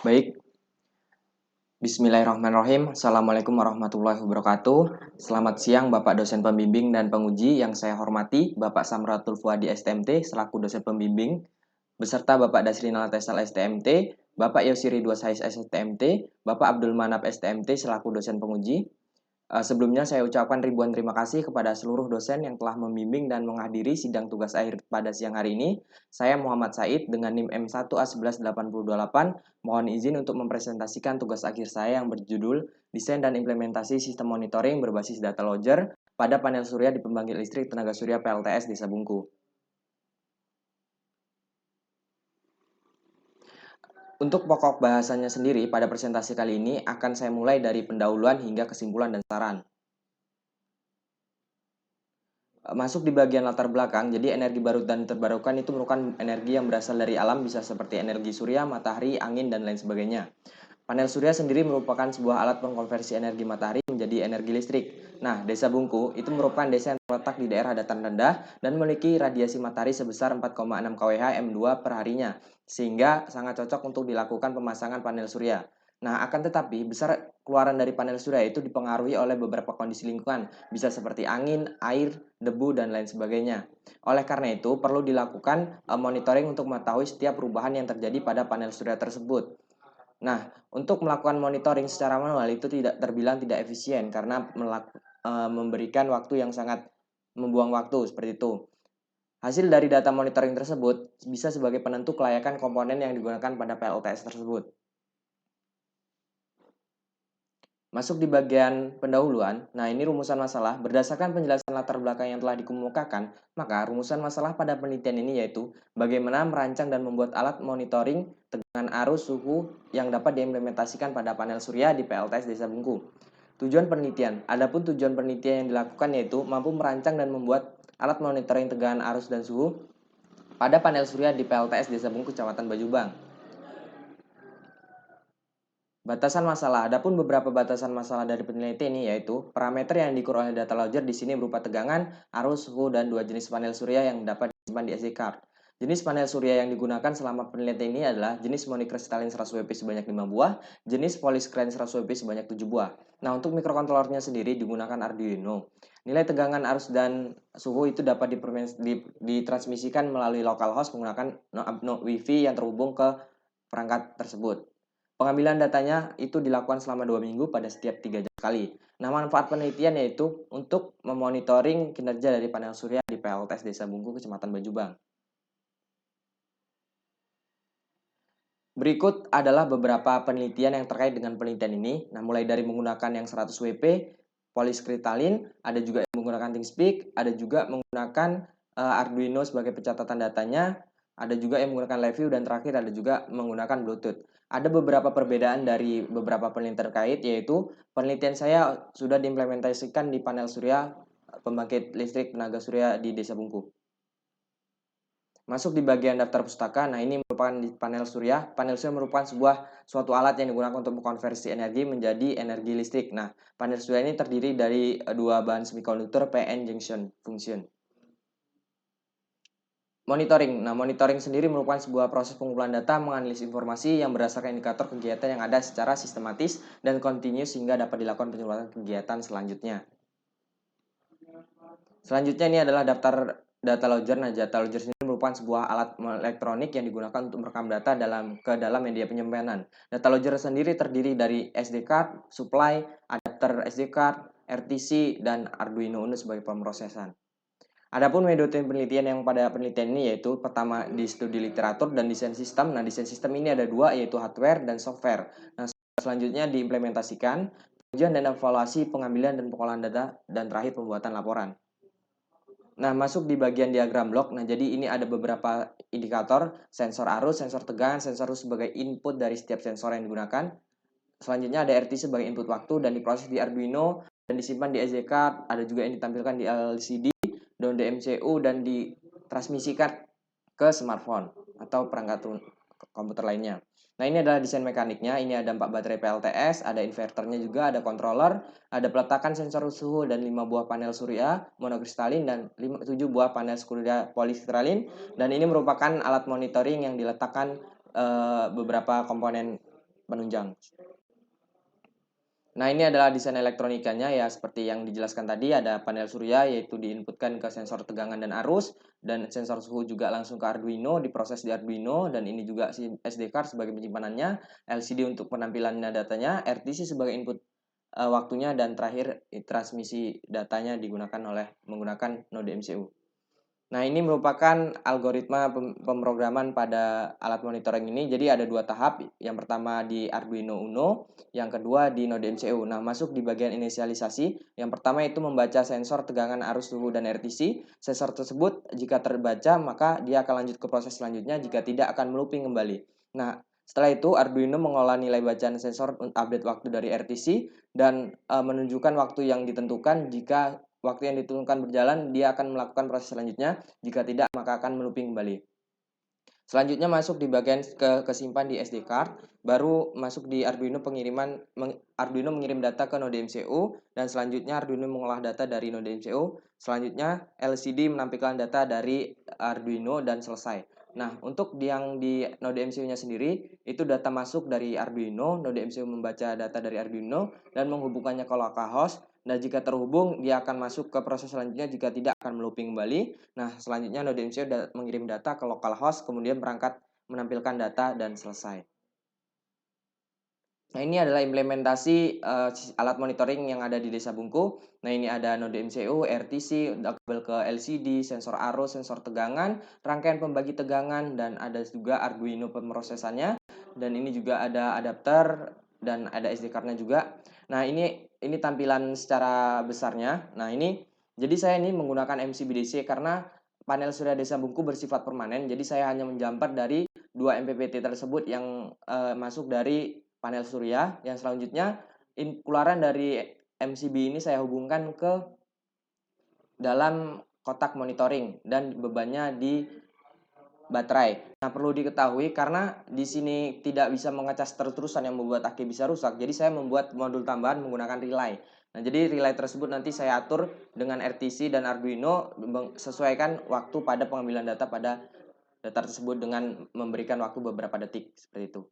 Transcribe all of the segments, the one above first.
Baik, Bismillahirrahmanirrahim. Assalamualaikum warahmatullahi wabarakatuh. Selamat siang Bapak dosen pembimbing dan penguji yang saya hormati, Bapak Samratul Fuadi STMT selaku dosen pembimbing, beserta Bapak Dasrinal Tesal STMT, Bapak Yosiri Duasais STMT, Bapak Abdul Manap STMT selaku dosen penguji. Sebelumnya saya ucapkan ribuan terima kasih kepada seluruh dosen yang telah membimbing dan menghadiri sidang tugas akhir pada siang hari ini. Saya Muhammad Said dengan NIM M1A11828 mohon izin untuk mempresentasikan tugas akhir saya yang berjudul Desain dan Implementasi Sistem Monitoring Berbasis Data Logger pada panel surya di pembangkit listrik tenaga surya PLTS Desa Bungku. Untuk pokok bahasanya sendiri pada presentasi kali ini akan saya mulai dari pendahuluan hingga kesimpulan dan saran. Masuk di bagian latar belakang, jadi energi baru dan terbarukan itu merupakan energi yang berasal dari alam, bisa seperti energi surya, matahari, angin, dan lain sebagainya. Panel surya sendiri merupakan sebuah alat pengkonversi energi matahari menjadi energi listrik. Nah, Desa Bungku itu merupakan desa yang terletak di daerah dataran rendah dan memiliki radiasi matahari sebesar 4,6 kWh M2 per harinya, sehingga sangat cocok untuk dilakukan pemasangan panel surya. Nah, akan tetapi besar keluaran dari panel surya itu dipengaruhi oleh beberapa kondisi lingkungan, bisa seperti angin, air, debu, dan lain sebagainya. Oleh karena itu, perlu dilakukan monitoring untuk mengetahui setiap perubahan yang terjadi pada panel surya tersebut. Nah, untuk melakukan monitoring secara manual itu tidak terbilang tidak efisien karena memberikan waktu yang sangat membuang waktu seperti itu. Hasil dari data monitoring tersebut bisa sebagai penentu kelayakan komponen yang digunakan pada PLTS tersebut. Masuk di bagian pendahuluan, nah ini rumusan masalah. Berdasarkan penjelasan latar belakang yang telah dikemukakan, maka rumusan masalah pada penelitian ini yaitu bagaimana merancang dan membuat alat monitoring tegangan arus suhu yang dapat diimplementasikan pada panel surya di PLTS Desa Bungku. Tujuan penelitian, adapun tujuan penelitian yang dilakukan yaitu mampu merancang dan membuat alat monitoring tegangan arus dan suhu pada panel surya di PLTS Desa Bungku, Kecamatan Bajubang. Batasan masalah. Adapun beberapa batasan masalah dari penelitian ini yaitu parameter yang diukur oleh data logger di sini berupa tegangan, arus, suhu, dan dua jenis panel surya yang dapat disimpan di SD card. Jenis panel surya yang digunakan selama penelitian ini adalah jenis monokristallin 100 WP sebanyak 5 buah, jenis polycrystalline 100 WP sebanyak 7 buah. Nah, untuk mikrokontrollernya sendiri digunakan Arduino. Nilai tegangan, arus, dan suhu itu dapat ditransmisikan melalui localhost menggunakan Wi-Fi yang terhubung ke perangkat tersebut. Pengambilan datanya itu dilakukan selama 2 minggu pada setiap 3 jam sekali. Nah, manfaat penelitian yaitu untuk memonitoring kinerja dari panel surya di PLTS Desa Bungku, Kecamatan Bajubang. Berikut adalah beberapa penelitian yang terkait dengan penelitian ini. Nah, mulai dari menggunakan yang 100 WP, polycrystalline, ada juga yang menggunakan ThinkSpeak, ada juga menggunakan Arduino sebagai pencatatan datanya, ada juga yang menggunakan LabVIEW, dan terakhir ada juga menggunakan Bluetooth. Ada beberapa perbedaan dari beberapa penelitian terkait, yaitu penelitian saya sudah diimplementasikan di panel surya pembangkit listrik tenaga surya di Desa Bungku. Masuk di bagian daftar pustaka. Nah, ini merupakan di panel surya. Panel surya merupakan suatu alat yang digunakan untuk mengkonversi energi menjadi energi listrik. Nah, panel surya ini terdiri dari dua bahan semikonduktor PN junction function. Monitoring. Nah, monitoring sendiri merupakan sebuah proses pengumpulan data menganalisis informasi yang berdasarkan indikator kegiatan yang ada secara sistematis dan kontinus sehingga dapat dilakukan penyeluruhan kegiatan selanjutnya. Selanjutnya ini adalah daftar data logger. Nah, data logger sendiri merupakan sebuah alat elektronik yang digunakan untuk merekam data ke dalam media penyimpanan. Data logger sendiri terdiri dari SD card, supply, adapter SD card, RTC, dan Arduino Uno sebagai pemrosesan. Adapun metode penelitian yang pada penelitian ini yaitu pertama di studi literatur dan desain sistem. Nah, desain sistem ini ada dua yaitu hardware dan software. Nah, selanjutnya diimplementasikan, pengujian dan evaluasi pengambilan dan pengolahan data, dan terakhir pembuatan laporan. Nah, masuk di bagian diagram blok. Nah, jadi ini ada beberapa indikator, sensor arus, sensor tegangan, sensor arus sebagai input dari setiap sensor yang digunakan. Selanjutnya ada RT sebagai input waktu dan diproses di Arduino dan disimpan di SD card. Ada juga yang ditampilkan di LCD, dan DMCU, dan ditransmisikan ke smartphone atau perangkat komputer lainnya. Nah, ini adalah desain mekaniknya. Ini ada 4 baterai PLTS, ada inverternya juga, ada controller, ada peletakan sensor suhu dan 5 buah panel surya monokristalin dan 7 buah panel surya polykristallin. Dan ini merupakan alat monitoring yang diletakkan beberapa komponen penunjang. Nah, ini adalah desain elektronikanya ya, seperti yang dijelaskan tadi, ada panel surya yaitu diinputkan ke sensor tegangan dan arus, dan sensor suhu juga langsung ke Arduino, diproses di Arduino, dan ini juga si SD card sebagai penyimpanannya, LCD untuk penampilannya datanya, RTC sebagai input waktunya, dan terakhir transmisi datanya digunakan menggunakan node MCU. Nah, ini merupakan algoritma pemrograman pada alat monitoring ini. Jadi ada dua tahap. Yang pertama di Arduino Uno, yang kedua di node MCU. Nah, masuk di bagian inisialisasi. Yang pertama itu membaca sensor tegangan arus suhu dan RTC. Sensor tersebut jika terbaca, maka dia akan lanjut ke proses selanjutnya. Jika tidak, akan melooping kembali. Nah, setelah itu Arduino mengolah nilai bacaan sensor update waktu dari RTC dan menunjukkan waktu yang ditentukan. Jika waktu yang ditentukan berjalan, dia akan melakukan proses selanjutnya. Jika tidak, maka akan melooping kembali. Selanjutnya masuk di bagian kesimpan di SD card, baru masuk di Arduino Arduino mengirim data ke node MCU, dan selanjutnya Arduino mengolah data dari node MCU. Selanjutnya LCD menampilkan data dari Arduino dan selesai. Nah, untuk yang di node MCU-nya sendiri, itu data masuk dari Arduino, node MCU membaca data dari Arduino dan menghubungkannya ke localhost. Nah, jika terhubung, dia akan masuk ke proses selanjutnya, jika tidak akan melooping kembali. Nah, selanjutnya node MCU mengirim data ke localhost, kemudian berangkat menampilkan data dan selesai. Nah, ini adalah implementasi alat monitoring yang ada di Desa Bungku. Nah, ini ada node MCU, RTC, kabel ke LCD, sensor arus, sensor tegangan, rangkaian pembagi tegangan, dan ada juga Arduino pemrosesannya. Dan ini juga ada adapter dan ada SD card-nya juga. Nah, ini tampilan secara besarnya. Nah, jadi saya ini menggunakan MCBDC karena panel surya Desa Bungku bersifat permanen. Jadi saya hanya menjumper dari dua MPPT tersebut yang masuk dari panel surya. Yang selanjutnya keluaran dari MCB ini saya hubungkan ke dalam kotak monitoring dan bebannya di baterai. Nah, perlu diketahui karena di sini tidak bisa mengecas terus-terusan yang membuat aki bisa rusak. Jadi saya membuat modul tambahan menggunakan relay. Nah, jadi relay tersebut nanti saya atur dengan RTC dan Arduino sesuaikan waktu pada pengambilan data pada data tersebut dengan memberikan waktu beberapa detik seperti itu.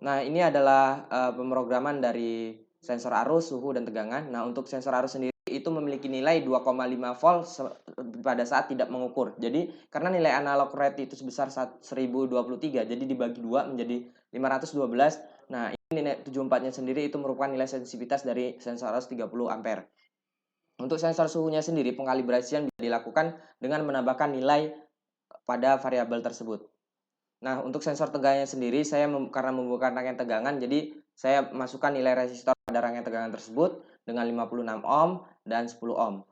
Nah, ini adalah pemrograman dari sensor arus, suhu, dan tegangan. Nah, untuk sensor arus sendiri itu memiliki nilai 2,5 volt pada saat tidak mengukur. Jadi, karena nilai analog rate itu sebesar 1023, jadi dibagi 2 menjadi 512. Nah, ini nilai 74-nya sendiri itu merupakan nilai sensitivitas dari sensor arus 30 ampere. Untuk sensor suhunya sendiri, pengkalibrasian bisa dilakukan dengan menambahkan nilai pada variabel tersebut. Nah, untuk sensor tegangannya sendiri, saya karena membuka rangkaian tegangan, jadi saya masukkan nilai resistor pada rangkaian tegangan tersebut dengan 56 ohm dan 10 ohm.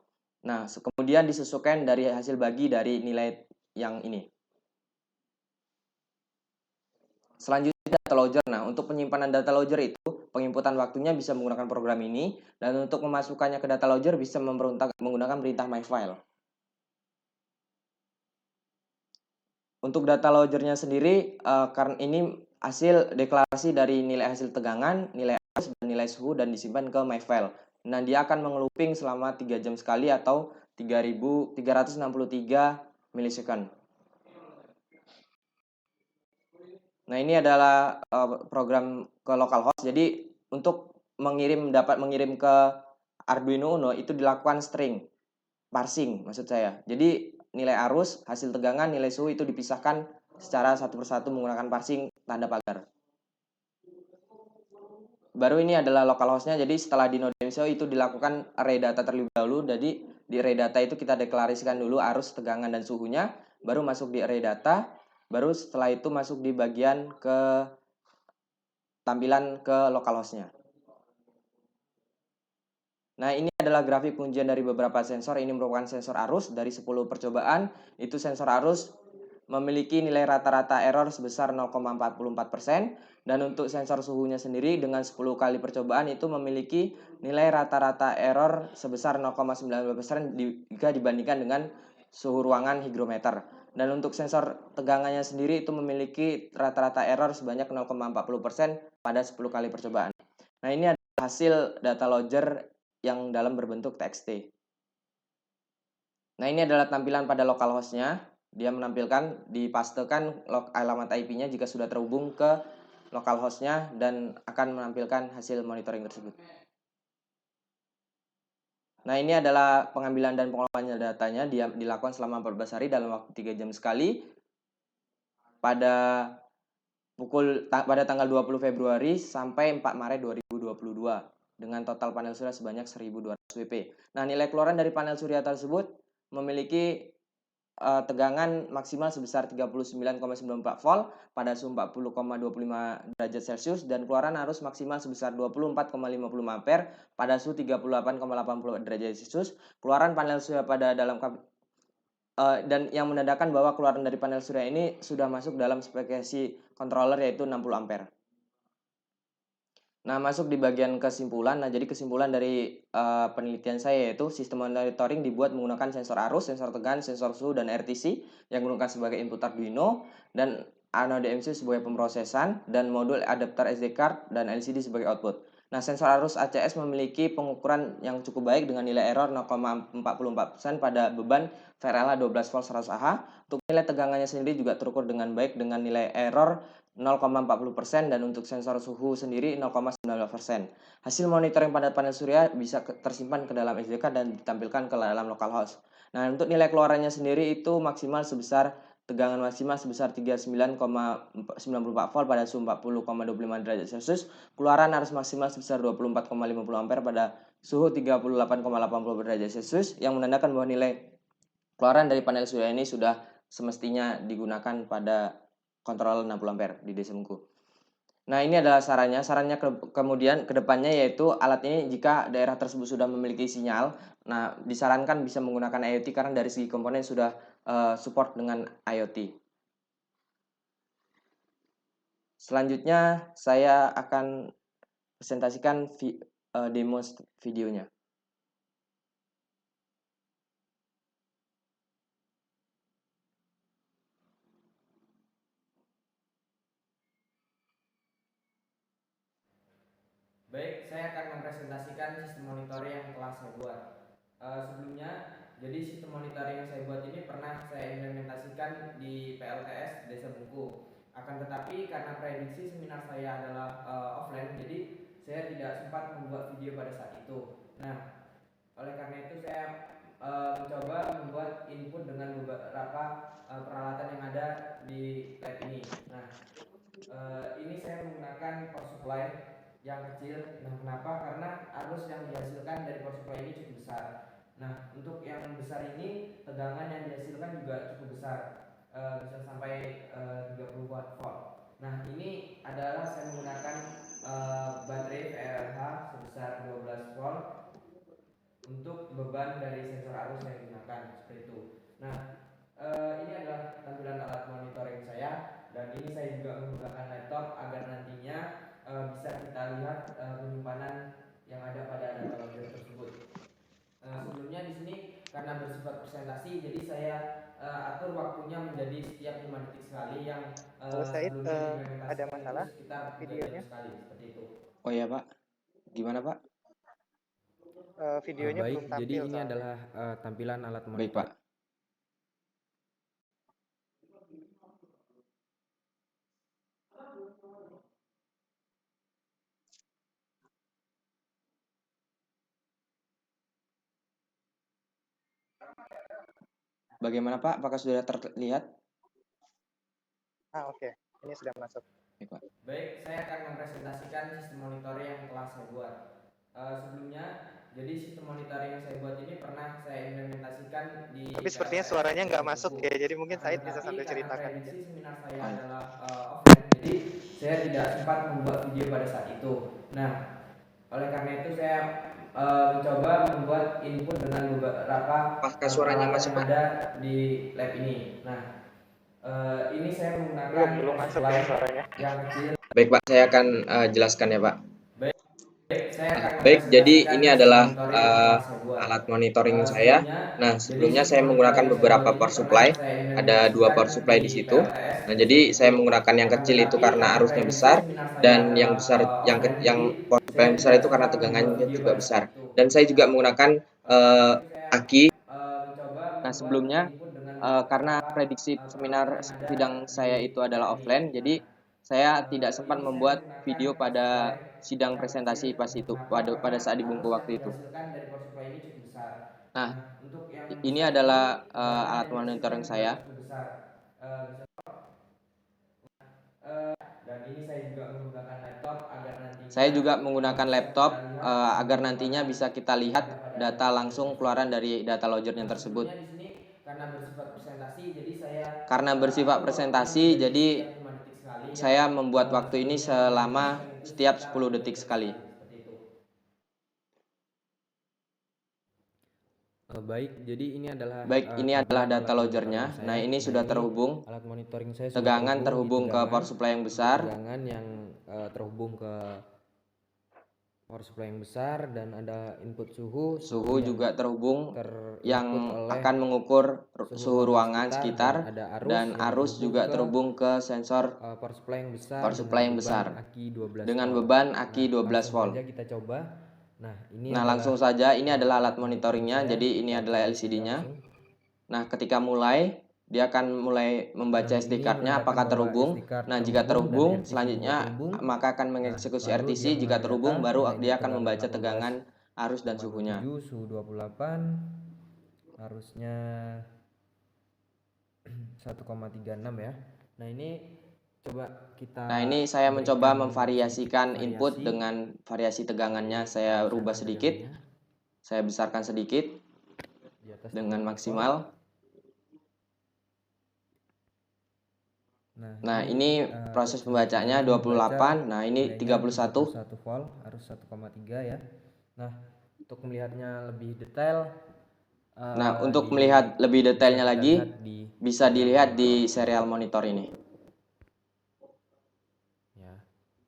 Nah, kemudian disesuaikan dari hasil bagi dari nilai yang ini. Selanjutnya data logger. Nah, untuk penyimpanan data logger itu, penginputan waktunya bisa menggunakan program ini, dan untuk memasukkannya ke data logger bisa menggunakan perintah myfile. Untuk data loggernya sendiri, karena ini hasil deklarasi dari nilai hasil tegangan, nilai arus, dan nilai suhu, dan disimpan ke myfile. Nah, dia akan mengelooping selama 3 jam sekali atau 3.363 milisecond. Nah, ini adalah program ke localhost. Jadi, untuk dapat mengirim ke Arduino Uno itu dilakukan string parsing maksud saya. Jadi nilai arus, hasil tegangan, nilai suhu itu dipisahkan secara satu persatu menggunakan parsing tanda pagar. Baru ini adalah localhost-nya. Jadi setelah di node MCU itu dilakukan array data terlebih dahulu. Jadi di array data itu kita deklarasikan dulu arus, tegangan, dan suhunya. Baru masuk di array data. Baru setelah itu masuk di bagian ke tampilan ke localhost-nya. Nah, ini adalah grafik pengujian dari beberapa sensor. Ini merupakan sensor arus dari 10 percobaan. Itu sensor arus memiliki nilai rata-rata error sebesar 0,44%. Dan untuk sensor suhunya sendiri dengan 10 kali percobaan itu memiliki nilai rata-rata error sebesar 0,92% jika dibandingkan dengan suhu ruangan hygrometer. Dan untuk sensor tegangannya sendiri itu memiliki rata-rata error sebanyak 0,40% pada 10 kali percobaan. Nah, ini adalah hasil data logger yang dalam berbentuk TXT. Nah, ini adalah tampilan pada localhost-nya. Dia menampilkan, dipastekan alamat IP-nya jika sudah terhubung ke localhost-nya dan akan menampilkan hasil monitoring tersebut. Nah, ini adalah pengambilan dan pengolahan datanya dilakukan selama 14 hari dalam waktu 3 jam sekali pada pada tanggal 20 Februari sampai 4 Maret 2022 dengan total panel surya sebanyak 1.200 WP. Nah, nilai keluaran dari panel surya tersebut memiliki tegangan maksimal sebesar 39,94 volt pada suhu 40,25 derajat Celcius dan keluaran arus maksimal sebesar 24,50 ampere pada suhu 38,80 derajat Celcius. Keluaran panel surya pada dalam dan yang menandakan bahwa keluaran dari panel surya ini sudah masuk dalam spesifikasi controller yaitu 60 ampere. Nah, masuk di bagian kesimpulan. Nah, jadi kesimpulan dari penelitian saya yaitu sistem monitoring dibuat menggunakan sensor arus, sensor tegangan, sensor suhu, dan RTC yang digunakan sebagai input Arduino dan Arduino DMC sebagai pemrosesan dan modul adapter SD card dan LCD sebagai output. Nah, sensor arus ACS memiliki pengukuran yang cukup baik dengan nilai error 0,44% pada beban VRLA 12 volt 100 Ah. Untuk nilai tegangannya sendiri juga terukur dengan baik dengan nilai error 0,40% dan untuk sensor suhu sendiri 0,19%. Hasil monitoring pada panel surya bisa tersimpan ke dalam SD card dan ditampilkan ke dalam localhost. Nah, untuk nilai keluarannya sendiri itu maksimal sebesar tegangan maksimal sebesar 39,94 volt pada suhu 40,25 derajat Celcius. Keluaran arus maksimal sebesar 24,50 ampere pada suhu 38,80 derajat Celcius yang menandakan bahwa nilai keluaran dari panel surya ini sudah semestinya digunakan pada kontrol 60 ampere di DC Bengku. Nah, ini adalah sarannya. Sarannya kemudian ke depannya yaitu alat ini jika daerah tersebut sudah memiliki sinyal, nah disarankan bisa menggunakan IoT karena dari segi komponen sudah support dengan IoT. Selanjutnya saya akan presentasikan demo videonya. Baik, saya akan mempresentasikan sistem monitoring yang telah saya buat. Sebelumnya, jadi sistem monitoring yang saya buat ini pernah saya implementasikan di PLTS Desa Bungku. Akan tetapi karena prediksi seminar saya adalah offline, jadi saya tidak sempat membuat video pada saat itu. Nah, oleh karena itu saya mencoba membuat input dengan beberapa peralatan yang ada di lab ini. Nah, ini saya menggunakan power supply yang kecil. Nah, kenapa? Karena arus yang dihasilkan dari power supply ini cukup besar. Nah, untuk yang besar ini tegangan yang dihasilkan juga cukup besar, bisa sampai 30 volt. Nah, ini adalah saya menggunakan baterai VRLH sebesar 12 volt untuk beban dari sensor arus yang digunakan seperti itu. Nah, ini adalah tampilan alat monitoring saya dan ini saya juga menggunakan laptop agar nantinya bisa kita lihat penyimpanan yang ada pada data logger tersebut. Sebelumnya di sini karena bersifat presentasi, jadi saya atur waktunya menjadi setiap 5 detik sekali yang sebelumnya ada masalah itu sekitar 3 videonya jam sekali seperti itu. Oh iya Pak, gimana Pak? Videonya Baik, belum jadi tampil ini soalnya. adalah tampilan alat Baik monitor. Pak. Bagaimana Pak? Apakah sudah terlihat? Oke. Ini sudah masuk. Baik Pak. Baik, saya akan mempresentasikan sistem monitoring yang telah saya buat. Sebelumnya, jadi sistem monitoring yang saya buat ini pernah saya implementasikan di Tapi sepertinya PLTS suaranya nggak Desa masuk Bungku. ya. Jadi mungkin Akan Said bisa tetapi sambil karena ceritakan aja. prediksi seminar saya adalah offline, jadi saya tidak sempat membuat video pada saat itu. Nah, oleh karena itu saya mencoba membuat input dengan beberapa peralatan yang ada di lab ini. Nah, ini saya menggunakan Belum masuk supply ya suaranya. yang kecil. Baik Pak, saya akan jelaskan ya Pak. Baik, jadi ini adalah alat monitoring saya. Nah, sebelumnya saya menggunakan beberapa power supply. Ada 2 power supply di situ. Nah, jadi saya menggunakan yang kecil itu karena arusnya besar dan yang besar yang power supply yang besar itu karena tegangannya juga besar. Dan saya juga menggunakan aki. Nah, sebelumnya karena prediksi seminar sidang saya itu adalah offline, jadi saya tidak sempat Ini saya membuat menggunakan video power supply pada sidang yang presentasi kecil pas dan itu, juga pada saat di Bungku arus yang waktu itu. dihasilkan dari power supply ini cukup besar. Nah, Nah, untuk yang ini besar adalah ini tegangan alat yang monitoring dihasilkan juga saya. cukup besar. Bisa dan ini saya juga menggunakan laptop agar nantinya Saya juga menggunakan bisa laptop kita lihat agar suhu nantinya ruangan bisa kita yang lihat ada pada data monitor langsung tersebut. keluaran dari data loggernya Nah, tersebut. sebetulnya di sini karena bersifat presentasi, jadi saya Karena bersifat atur waktunya presentasi, menjadi jadi setiap 5 detik sekali yang saya membuat waktu ini sebelumnya selama diharuskan itu setiap sekitar 10 5 detik detik sekali. sekali, seperti itu. Baik, jadi ini adalah Baik, ini adalah tampilan data alat loggernya. monitoring Nah, saya. ini sudah Ini terhubung. alat monitoring saya sudah Tegangan terhubung. terhubung ke power supply yang Ini besar. tegangan yang terhubung ke power supply yang besar, dan ada input suhu Suhu yang juga terhubung yang oleh akan mengukur suhu ruangan dan sekitar, ada dan yang arus terhubung juga ke terhubung ke sensor power supply yang besar power supply yang besar aki 12 dengan volt. beban aki Nah, 12 langsung volt. saja kita coba. Nah, ini Nah, adalah langsung saja ini adalah alat monitoring monitoringnya. saya. Jadi ini Kita adalah cari saja LCD-nya. langsung. Nah, ketika mulai dia akan mulai membaca Nah, SD ini card-nya menandakan apakah bahwa terhubung. SD card Nah, jika dan terhubung, RTC juga selanjutnya terhubung. maka akan Nah, mengeksekusi baru RTC. dia Jika mengambil terhubung, data. baru Nah, ini dia akan tegangan membaca tegangan arus dan suhunya. 18,7, suhu 28, harusnya 1,36 ya. Nah, ini coba kita Nah, ini saya mencoba berikan memvariasikan sedikit input variasi. dengan variasi tegangannya. Jadi, Saya kita rubah besarkan sedikit, tegangannya saya besarkan sedikit di atas dengan 30 volt. maksimal. Nah, ini proses kecil pembacanya tegangan 28. membaca Nah, ini nilainya 31. 31 volt, harus 1,3 ya. Nah, untuk melihatnya lebih detail, Nah, untuk melihat lebih detailnya lagi, bisa dilihat di serial monitor ini. ya.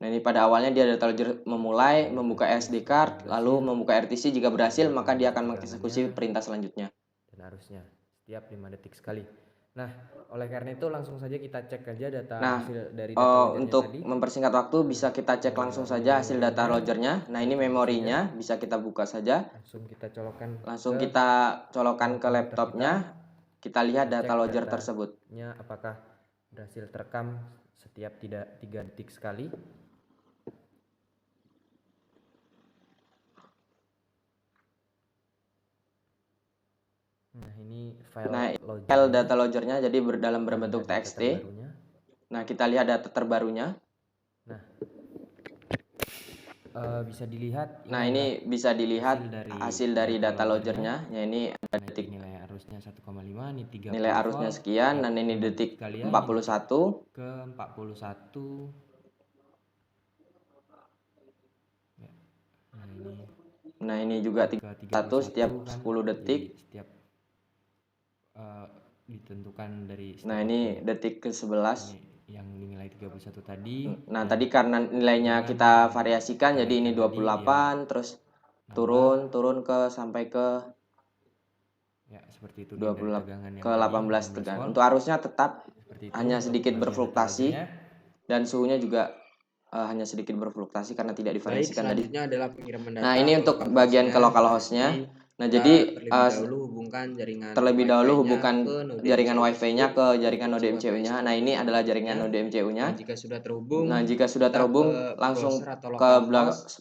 Nah, ini pada awalnya dia data logger memulai, membuka SD card, lalu membuka RTC. Jika berhasil, maka dia akan mengeksekusi perintah selanjutnya. Dan harusnya setiap 5 detik sekali. Nah, oleh karena itu langsung saja kita cek aja data hasil dari data loggernya untuk tadi. mempersingkat waktu, bisa kita cek langsung saja hasil data loggernya. Nah, ini memorinya, bisa kita buka saja. Langsung kita colokkan ke laptopnya. Kita lihat data logger tersebut. Apakah berhasil terekam setiap 3 detik sekali. Nah, ini file data loggernya jadi dalam berbentuk TXT. Nah, kita lihat data terbarunya. Nah, bisa dilihat. Nah, ini bisa dilihat hasil dari data loggernya. Ya, ini ada detik nilai arusnya 1,5, ini 30 nilai arusnya sekian, dan ini detik 41 ke 41. Nah, ini juga 31 setiap 10 detik. Setiap ditentukan dari Nah, ini detik ke-11 yang dinilai 31 tadi. Nah, tadi karena nilainya kita variasikan, jadi ini 28, terus turun ke sampai ke ya, seperti itu, 28 ke 18 tegangan. Untuk arusnya tetap hanya sedikit berfluktuasi, dan suhunya juga hanya sedikit berfluktuasi karena tidak divariasikan tadi. Selanjutnya adalah pengiriman data. Nah, ini untuk bagian ke localhost-nya. Nah, jadi terlebih dahulu hubungkan jaringan Wi-Fi-nya ke jaringan node MCU-nya. Nah, ini adalah jaringan node MCU-nya. Jika sudah terhubung, langsung ke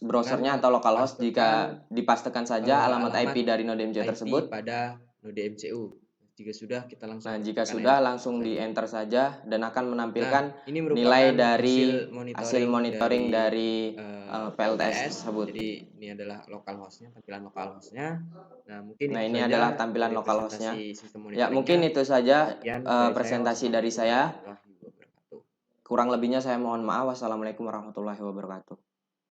browsernya atau localhost. Jika dipastikan saja alamat IP dari node MCU tersebut. Pada node MCU. Jika sudah, kita langsung. Nah, jika sudah, langsung di enter saja dan akan menampilkan nilai dari hasil monitoring dari PLTS tersebut. Jadi ini adalah localhost-nya, tampilan localhost-nya. Nah, ini adalah tampilan localhost-nya. Ya, mungkin itu saja presentasi dari saya. Kurang lebihnya saya mohon maaf. Wassalamualaikum warahmatullahi wabarakatuh.